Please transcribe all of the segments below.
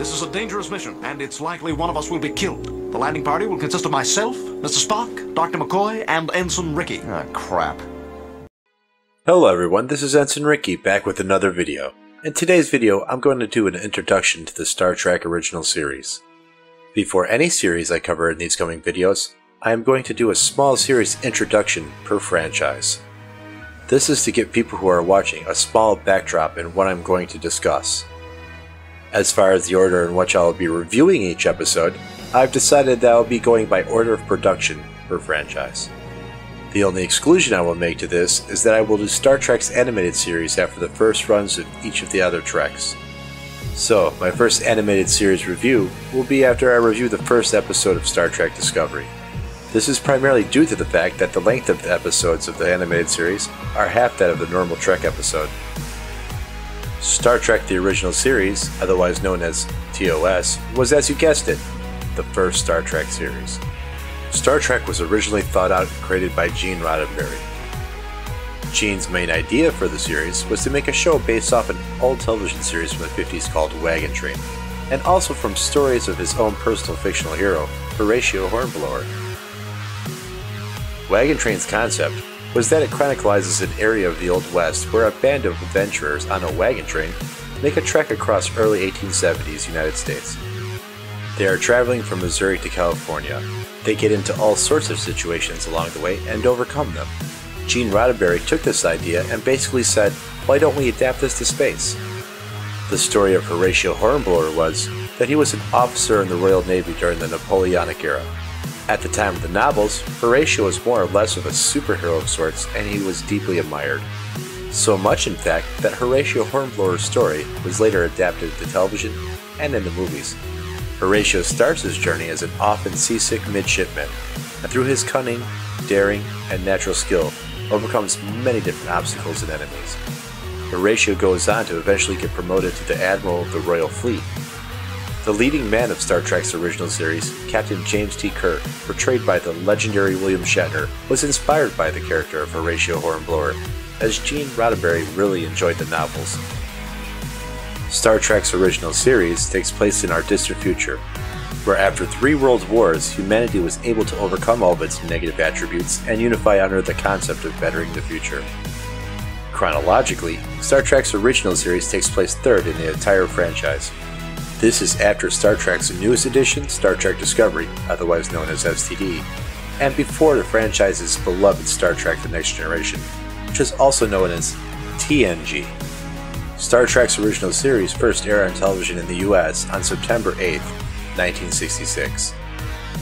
This is a dangerous mission, and it's likely one of us will be killed. The landing party will consist of myself, Mr. Spock, Dr. McCoy, and Ensign Rickey. Ah, crap. Hello everyone, this is Ensign Rickey back with another video. In today's video, I'm going to do an introduction to the Star Trek original series. Before any series I cover in these coming videos, I am going to do a small series introduction per franchise. This is to give people who are watching a small backdrop in what I'm going to discuss. As far as the order in which I will be reviewing each episode, I've decided that I'll be going by order of production per franchise. The only exclusion I will make to this is that I will do Star Trek's animated series after the first runs of each of the other Treks. So, my first animated series review will be after I review the first episode of Star Trek Discovery. This is primarily due to the fact that the length of the episodes of the animated series are half that of the normal Trek episode. Star Trek the Original Series, otherwise known as TOS, was, as you guessed it, the first Star Trek series. Star Trek was originally thought out and created by Gene Roddenberry. Gene's main idea for the series was to make a show based off an old television series from the 50s called Wagon Train, and also from stories of his own personal fictional hero, Horatio Hornblower. Wagon Train's concept was that it chronicles an area of the Old West where a band of adventurers on a wagon train make a trek across early 1870s United States. They are traveling from Missouri to California. They get into all sorts of situations along the way and overcome them. Gene Roddenberry took this idea and basically said, why don't we adapt this to space? The story of Horatio Hornblower was that he was an officer in the Royal Navy during the Napoleonic era. At the time of the novels, Horatio was more or less of a superhero of sorts, and he was deeply admired. So much, in fact, that Horatio Hornblower's story was later adapted to television and in the movies. Horatio starts his journey as an often seasick midshipman, and through his cunning, daring, and natural skill, overcomes many different obstacles and enemies. Horatio goes on to eventually get promoted to the Admiral of the Royal Fleet. The leading man of Star Trek's original series, Captain James T. Kirk, portrayed by the legendary William Shatner, was inspired by the character of Horatio Hornblower, as Gene Roddenberry really enjoyed the novels. Star Trek's original series takes place in our distant future, where after 3 world wars, humanity was able to overcome all of its negative attributes and unify under the concept of bettering the future. Chronologically, Star Trek's original series takes place third in the entire franchise. This is after Star Trek's newest edition, Star Trek Discovery, otherwise known as STD, and before the franchise's beloved Star Trek The Next Generation, which is also known as TNG. Star Trek's original series first aired on television in the US on September 8, 1966.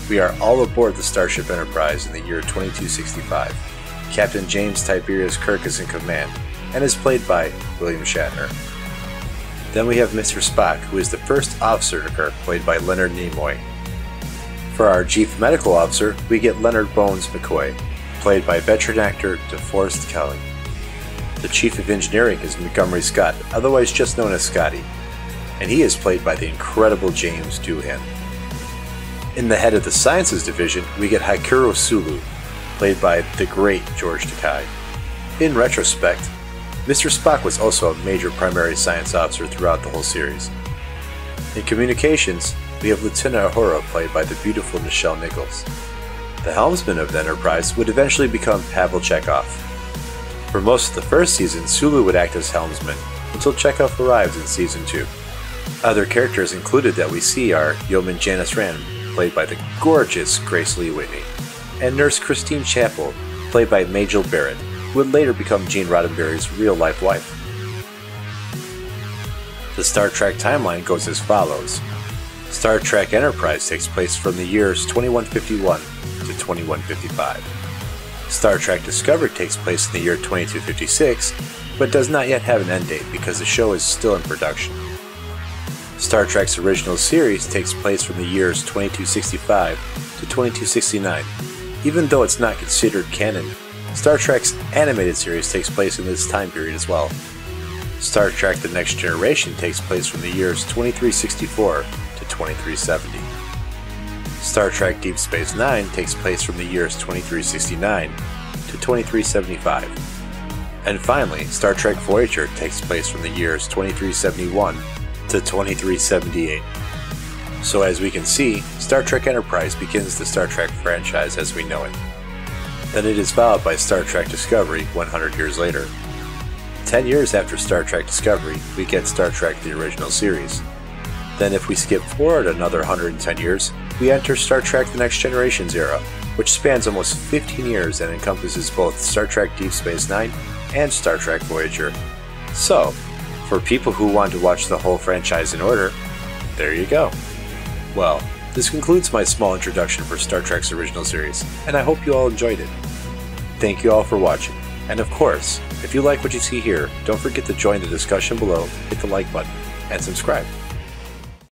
We are all aboard the Starship Enterprise in the year 2265. Captain James Tiberius Kirk is in command, and is played by William Shatner. Then we have Mr. Spock, who is the first officer to Kirk, played by Leonard Nimoy. For our Chief Medical Officer, we get Leonard Bones McCoy, played by veteran actor DeForest Kelley. The Chief of Engineering is Montgomery Scott, otherwise just known as Scotty, and he is played by the incredible James Doohan. In the head of the Sciences Division, we get Hikaru Sulu, played by the great George Takei. In retrospect, Mr. Spock was also a major primary science officer throughout the whole series. In communications, we have Lieutenant Uhura, played by the beautiful Nichelle Nichols. The helmsman of the Enterprise would eventually become Pavel Chekhov. For most of the first season, Sulu would act as helmsman, until Chekhov arrives in Season 2. Other characters included that we see are Yeoman Janice Rand, played by the gorgeous Grace Lee Whitney, and Nurse Christine Chappell, played by Majel Barrett, who would later become Gene Roddenberry's real-life wife. The Star Trek timeline goes as follows. Star Trek Enterprise takes place from the years 2151 to 2155. Star Trek Discovery takes place in the year 2256, but does not yet have an end date because the show is still in production. Star Trek's original series takes place from the years 2265 to 2269. Even though it's not considered canon, Star Trek's animated series takes place in this time period as well. Star Trek The Next Generation takes place from the years 2364 to 2370. Star Trek Deep Space Nine takes place from the years 2369 to 2375. And finally, Star Trek Voyager takes place from the years 2371 to 2378. So as we can see, Star Trek Enterprise begins the Star Trek franchise as we know it. Then it is followed by Star Trek Discovery 100 years later. 10 years after Star Trek Discovery, we get Star Trek the original series. Then if we skip forward another 110 years, we enter Star Trek The Next Generation's era, which spans almost 15 years and encompasses both Star Trek Deep Space Nine and Star Trek Voyager. So, for people who want to watch the whole franchise in order, there you go. Well, this concludes my small introduction for Star Trek's original series, and I hope you all enjoyed it. Thank you all for watching, and of course, if you like what you see here, don't forget to join the discussion below, hit the like button, and subscribe.